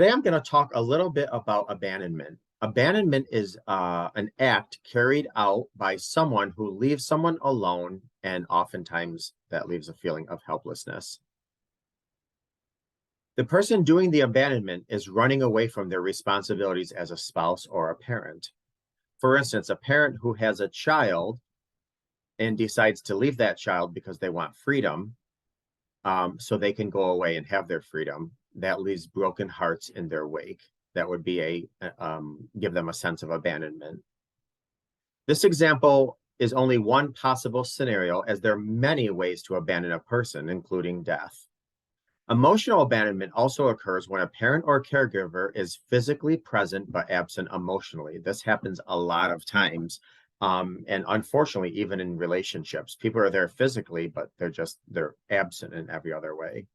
Today, I'm going to talk a little bit about abandonment. Abandonment is an act carried out by someone who leaves someone alone, and oftentimes that leaves a feeling of helplessness. The person doing the abandonment is running away from their responsibilities as a spouse or a parent. For instance, a parent who has a child and decides to leave that child because they want freedom, so they can go away and have their freedom. That leaves broken hearts in their wake. That would be give them a sense of abandonment. This example is only one possible scenario, as there are many ways to abandon a person, including death. Emotional abandonment also occurs when a parent or caregiver is physically present but absent emotionally. This happens a lot of times. And unfortunately, even in relationships, people are there physically, but they're absent in every other way.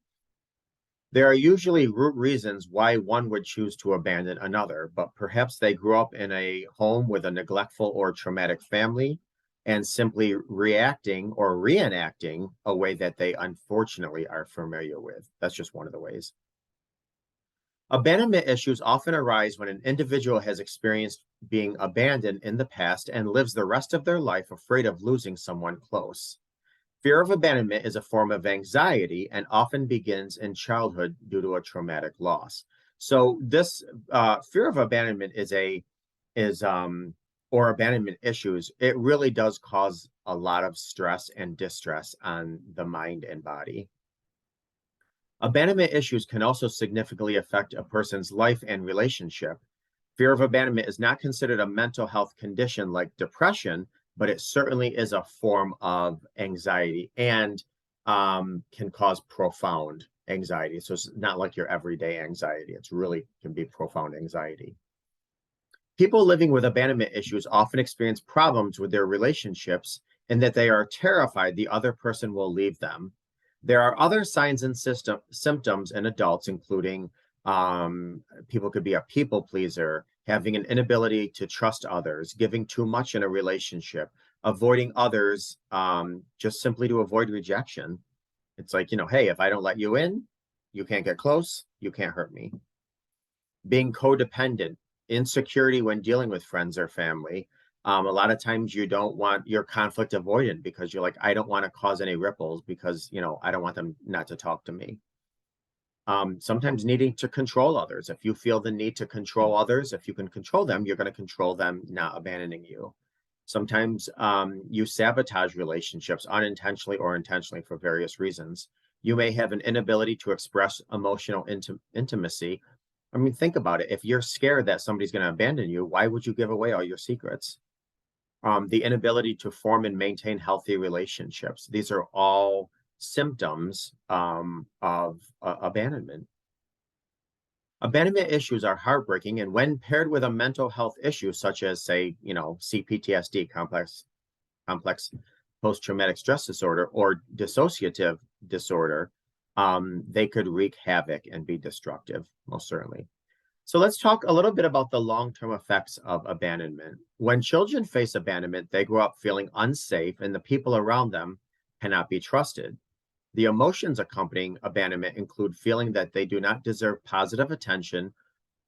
There are usually root reasons why one would choose to abandon another, but perhaps they grew up in a home with a neglectful or traumatic family and simply reacting or reenacting a way that they unfortunately are familiar with. That's just one of the ways. Abandonment issues often arise when an individual has experienced being abandoned in the past and lives the rest of their life afraid of losing someone close. Fear of abandonment is a form of anxiety and often begins in childhood due to a traumatic loss. So this fear of abandonment is or abandonment issues. It really does cause a lot of stress and distress on the mind and body. Abandonment issues can also significantly affect a person's life and relationship. Fear of abandonment is not considered a mental health condition like depression, but it certainly is a form of anxiety and can cause profound anxiety. So it's not like your everyday anxiety. It's really can be profound anxiety. People living with abandonment issues often experience problems with their relationships in that they are terrified the other person will leave them. There are other signs and symptoms in adults, including people could be a people pleaser, having an inability to trust others, giving too much in a relationship, avoiding others just simply to avoid rejection. It's like, hey, if I don't let you in, you can't get close, you can't hurt me. Being codependent, insecurity when dealing with friends or family. A lot of times you don't want your conflict avoidant because you're like, I don't want to cause any ripples because, I don't want them not to talk to me. Sometimes needing to control others. If you feel the need to control others, if you can control them, you're going to control them, not abandoning you. Sometimes you sabotage relationships unintentionally or intentionally for various reasons. You may have an inability to express emotional intimacy. I mean, think about it. If you're scared that somebody's going to abandon you, why would you give away all your secrets? The inability to form and maintain healthy relationships. These are all symptoms of abandonment. Abandonment issues are heartbreaking, and when paired with a mental health issue such as, say, CPTSD, complex post-traumatic stress disorder, or dissociative disorder, they could wreak havoc and be destructive, most certainly. So let's talk a little bit about the long-term effects of abandonment. When children face abandonment, they grow up feeling unsafe and the people around them cannot be trusted. The emotions accompanying abandonment include feeling that they do not deserve positive attention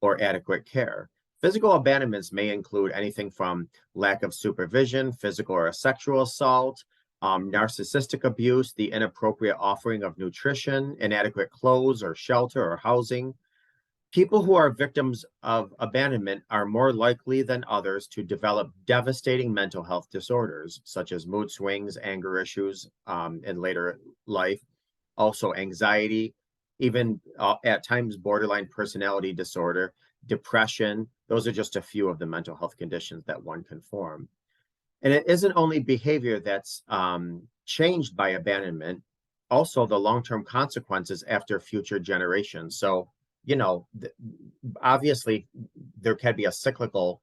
or adequate care. Physical abandonments may include anything from lack of supervision, physical or sexual assault, narcissistic abuse, the inappropriate offering of nutrition, inadequate clothes or shelter or housing. People who are victims of abandonment are more likely than others to develop devastating mental health disorders, such as mood swings, anger issues in later life, also anxiety, even at times borderline personality disorder, depression. Those are just a few of the mental health conditions that one can form. And it isn't only behavior that's changed by abandonment, also the long-term consequences after future generations. So, obviously there can be a cyclical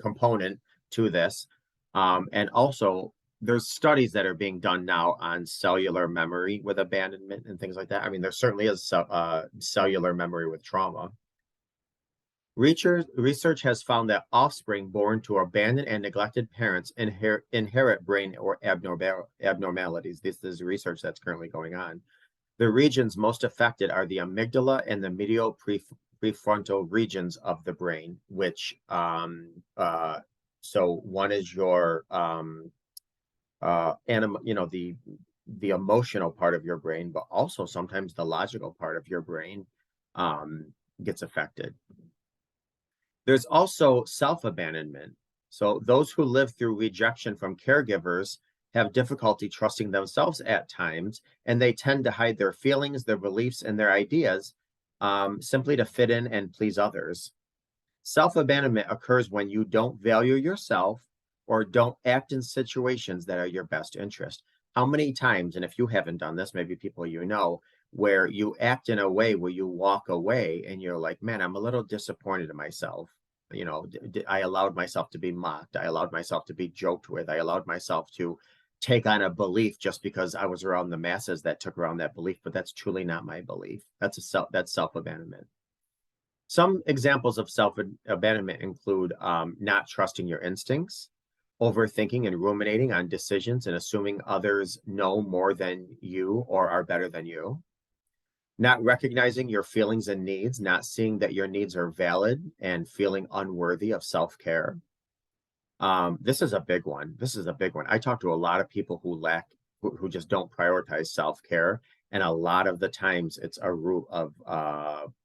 component to this. And also there's studies that are being done now on cellular memory with abandonment and things like that. I mean, there certainly is cellular memory with trauma. Research has found that offspring born to abandoned and neglected parents inherit brain or abnormalities. This is research that's currently going on. The regions most affected are the amygdala and the medial prefrontal regions of the brain, which so one is your the emotional part of your brain, but also sometimes the logical part of your brain um, gets affected. There's also self-abandonment. So those who live through rejection from caregivers have difficulty trusting themselves at times, and they tend to hide their feelings, their beliefs, and their ideas simply to fit in and please others. Self-abandonment occurs when you don't value yourself or don't act in situations that are your best interest. How many times, and if you haven't done this, maybe people you know, where you act in a way where you walk away and you're like, man, I'm a little disappointed in myself. I allowed myself to be mocked. I allowed myself to be joked with. I allowed myself to take on a belief just because I was around the masses that took around that belief, but that's truly not my belief. That's self-abandonment. Some examples of self-abandonment include not trusting your instincts, overthinking and ruminating on decisions and assuming others know more than you or are better than you, not recognizing your feelings and needs, not seeing that your needs are valid and feeling unworthy of self-care. This is a big one. This is a big one. I talk to a lot of people who just don't prioritize self-care. And a lot of the times it's a root of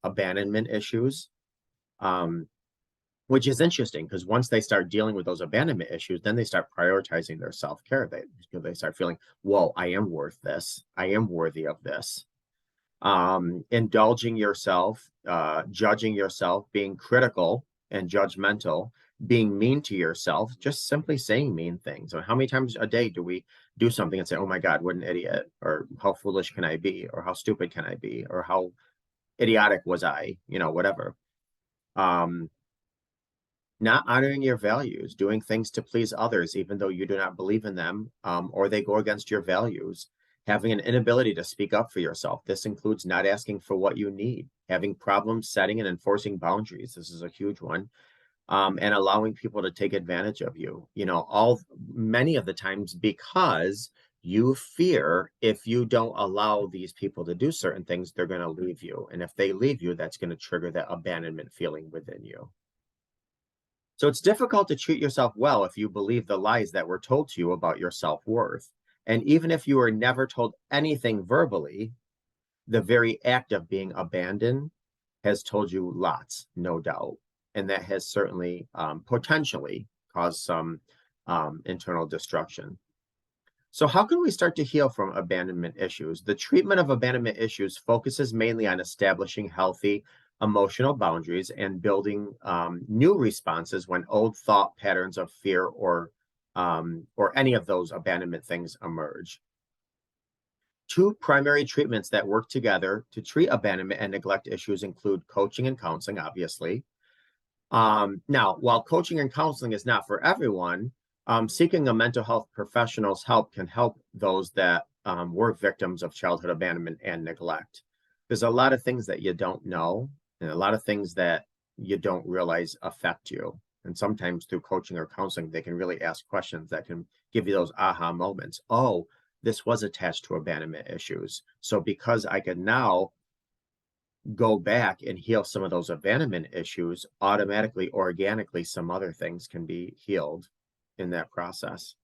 abandonment issues, which is interesting because once they start dealing with those abandonment issues, then they start prioritizing their self-care. They start feeling, whoa, I am worth this. I am worthy of this. Indulging yourself, judging yourself, being critical and judgmental, being mean to yourself, just simply saying mean things. So how many times a day do we do something and say, oh my God, what an idiot, or how foolish can I be, or how stupid can I be, or how idiotic was I, whatever. Not honoring your values, doing things to please others, even though you do not believe in them, or they go against your values. Having an inability to speak up for yourself. This includes not asking for what you need, having problems setting and enforcing boundaries. This is a huge one. And allowing people to take advantage of you, many of the times because you fear if you don't allow these people to do certain things, they're going to leave you. And if they leave you, that's going to trigger that abandonment feeling within you. So it's difficult to treat yourself well if you believe the lies that were told to you about your self-worth. And even if you were never told anything verbally, the very act of being abandoned has told you lots, no doubt. And that has certainly potentially caused some internal destruction. So how can we start to heal from abandonment issues? The treatment of abandonment issues focuses mainly on establishing healthy emotional boundaries and building new responses when old thought patterns of fear or any of those abandonment things emerge. Two primary treatments that work together to treat abandonment and neglect issues include coaching and counseling, obviously. Now, while coaching and counseling is not for everyone, seeking a mental health professional's help can help those that were victims of childhood abandonment and neglect. There's a lot of things that you don't know, and a lot of things that you don't realize affect you. And sometimes through coaching or counseling, they can really ask questions that can give you those aha moments. Oh, this was attached to abandonment issues. So because I can now go back and heal some of those abandonment issues, automatically, organically, some other things can be healed in that process.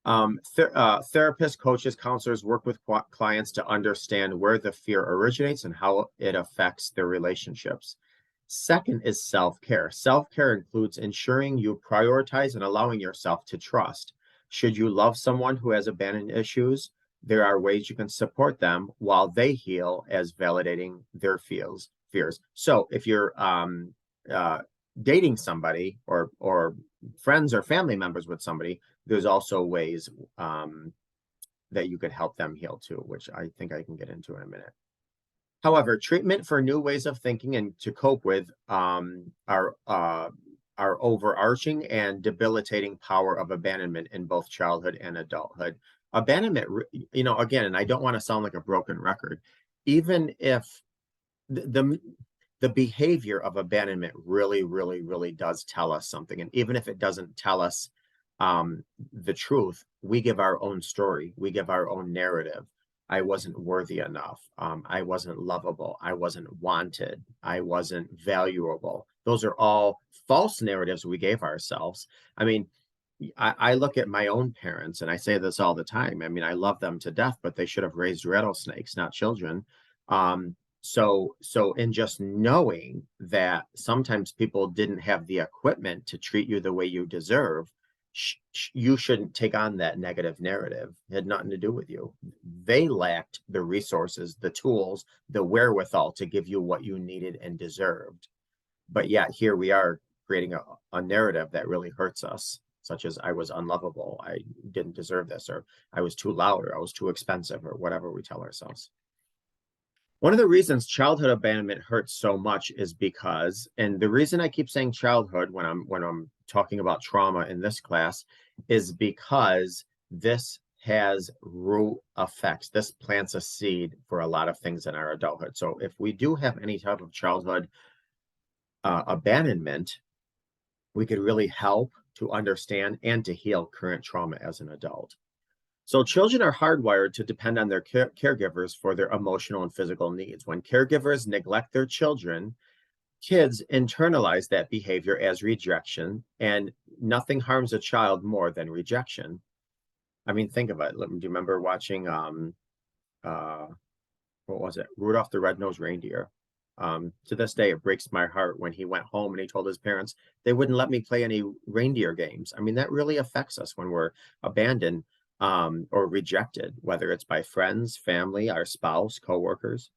Therapists, coaches, counselors work with clients to understand where the fear originates and how it affects their relationships. Second is self-care. Self-care includes ensuring you prioritize and allowing yourself to trust. Should you love someone who has abandonment issues, there are ways you can support them while they heal as validating their fears. So if you're dating somebody or friends or family members with somebody, there's also ways that you could help them heal too, which I think I can get into in a minute. However, treatment for new ways of thinking and to cope with our overarching and debilitating power of abandonment in both childhood and adulthood. Abandonment, again, and I don't want to sound like a broken record, even if the behavior of abandonment really, really, really does tell us something. And even if it doesn't tell us the truth, we give our own story, we give our own narrative. I wasn't worthy enough. I wasn't lovable. I wasn't wanted. I wasn't valuable. Those are all false narratives we gave ourselves. I mean, I look at my own parents and I say this all the time. I mean, I love them to death, but they should have raised rattlesnakes, not children. So in just knowing that sometimes people didn't have the equipment to treat you the way you deserve, you shouldn't take on that negative narrative. It had nothing to do with you. They lacked the resources, the tools, the wherewithal to give you what you needed and deserved. But yet here we are creating a narrative that really hurts us, such as I was unlovable, I didn't deserve this, or I was too loud, or I was too expensive, or whatever we tell ourselves. One of the reasons childhood abandonment hurts so much is because, and the reason I keep saying childhood when I'm talking about trauma in this class is because this has root effects. This plants a seed for a lot of things in our adulthood. So if we do have any type of childhood abandonment, we could really help to understand and to heal current trauma as an adult. So children are hardwired to depend on their caregivers for their emotional and physical needs. When caregivers neglect their children, kids internalize that behavior as rejection, and nothing harms a child more than rejection. I mean, think about it. Do you remember watching what was it? Rudolph the Red-Nosed Reindeer. To this day, it breaks my heart when he went home and he told his parents they wouldn't let me play any reindeer games. I mean, that really affects us when we're abandoned or rejected, whether it's by friends, family, our spouse, coworkers.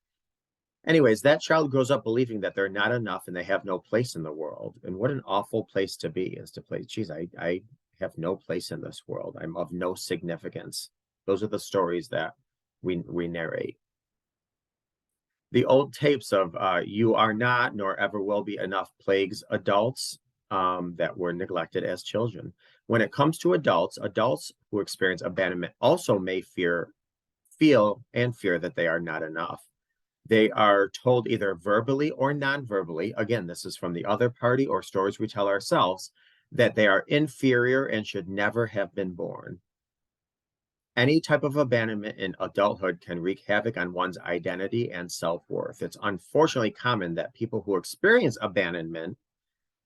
Anyways, that child grows up believing that they're not enough and they have no place in the world. And what an awful place to be, is to play, geez, I have no place in this world. I'm of no significance. Those are the stories that we narrate. The old tapes of you are not nor ever will be enough plagues adults that were neglected as children. When it comes to adults, adults who experience abandonment also may feel and fear that they are not enough. They are told either verbally or non-verbally, again, this is from the other party or stories we tell ourselves, that they are inferior and should never have been born. Any type of abandonment in adulthood can wreak havoc on one's identity and self-worth. It's unfortunately common that people who experience abandonment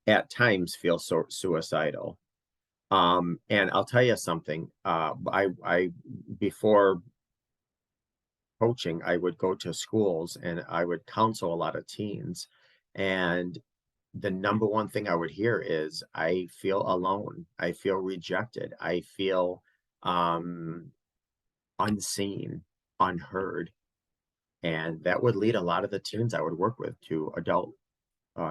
at times feel suicidal. And I'll tell you something. I before coaching, I would go to schools and I would counsel a lot of teens. And the number one thing I would hear is, I feel alone. I feel rejected. I feel unseen, unheard. And that would lead a lot of the teens I would work with to adult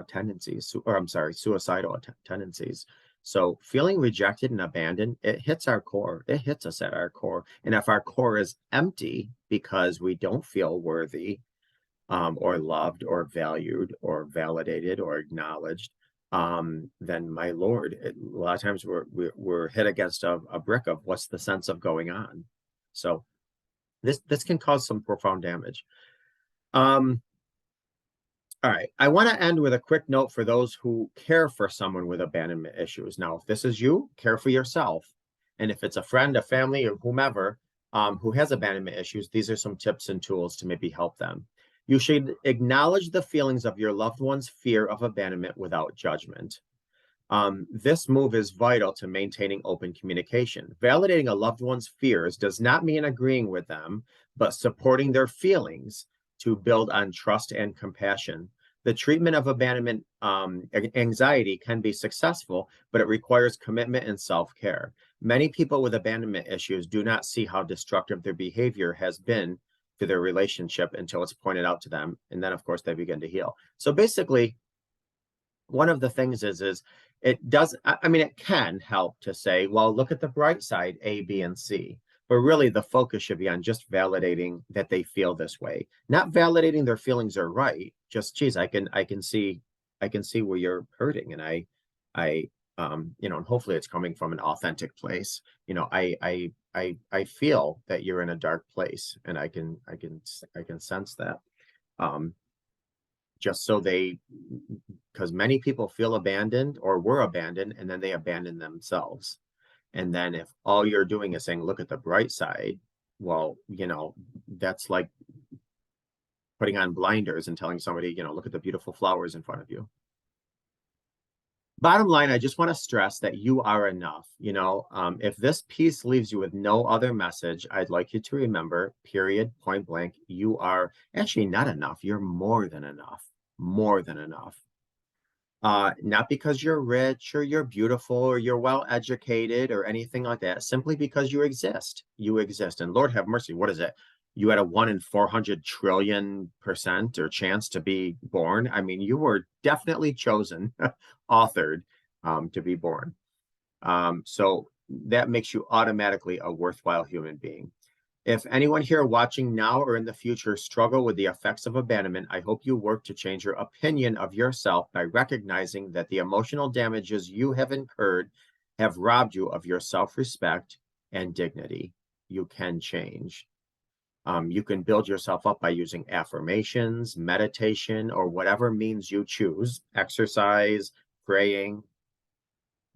tendencies, or I'm sorry, suicidal tendencies. So feeling rejected and abandoned, it hits our core. It hits us at our core. And if our core is empty because we don't feel worthy or loved or valued or validated or acknowledged, then my Lord, a lot of times we're hit against a brick of what's the sense of going on. So this can cause some profound damage. All right, I want to end with a quick note for those who care for someone with abandonment issues. Now, if this is you, care for yourself. And if it's a friend, a family, or whomever who has abandonment issues, these are some tips and tools to maybe help them. You should acknowledge the feelings of your loved one's fear of abandonment without judgment. This move is vital to maintaining open communication. Validating a loved one's fears does not mean agreeing with them, but supporting their feelings to build on trust and compassion. The treatment of abandonment anxiety can be successful, but it requires commitment and self-care. Many people with abandonment issues do not see how destructive their behavior has been to their relationship until it's pointed out to them. And then, of course, they begin to heal. So basically, one of the things is it does, I mean, it can help to say, well, look at the bright side, A, B, and C. But really the focus should be on just validating that they feel this way, not validating their feelings are right. Just, geez, I can see where you're hurting. And and hopefully it's coming from an authentic place. I feel that you're in a dark place, and I can sense that. Just so because many people feel abandoned or were abandoned, and then they abandon themselves. And then if all you're doing is saying, look at the bright side, Well, that's like putting on blinders and telling somebody, look at the beautiful flowers in front of you. Bottom line, I just want to stress that you are enough. If this piece leaves you with no other message, I'd like you to remember, period, point blank, you are actually not enough. You're more than enough, more than enough. Not because you're rich or you're beautiful or you're well educated or anything like that, simply because you exist. You exist. And Lord have mercy, what is it? You had a 1 in 400 trillion% or chance to be born. I mean, you were definitely chosen, authored to be born. So that makes you automatically a worthwhile human being. If anyone here watching now or in the future struggle with the effects of abandonment, I hope you work to change your opinion of yourself by recognizing that the emotional damages you have incurred have robbed you of your self-respect and dignity. You can change. You can build yourself up by using affirmations, meditation, or whatever means you choose, exercise, praying,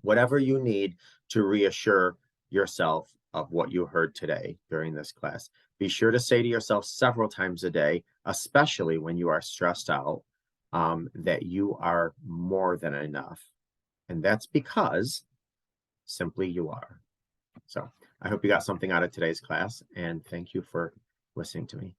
whatever you need to reassure yourself of what you heard today during this class. Be sure to say to yourself several times a day, especially when you are stressed out, that you are more than enough. And that's because simply you are. So I hope you got something out of today's class, and thank you for listening to me.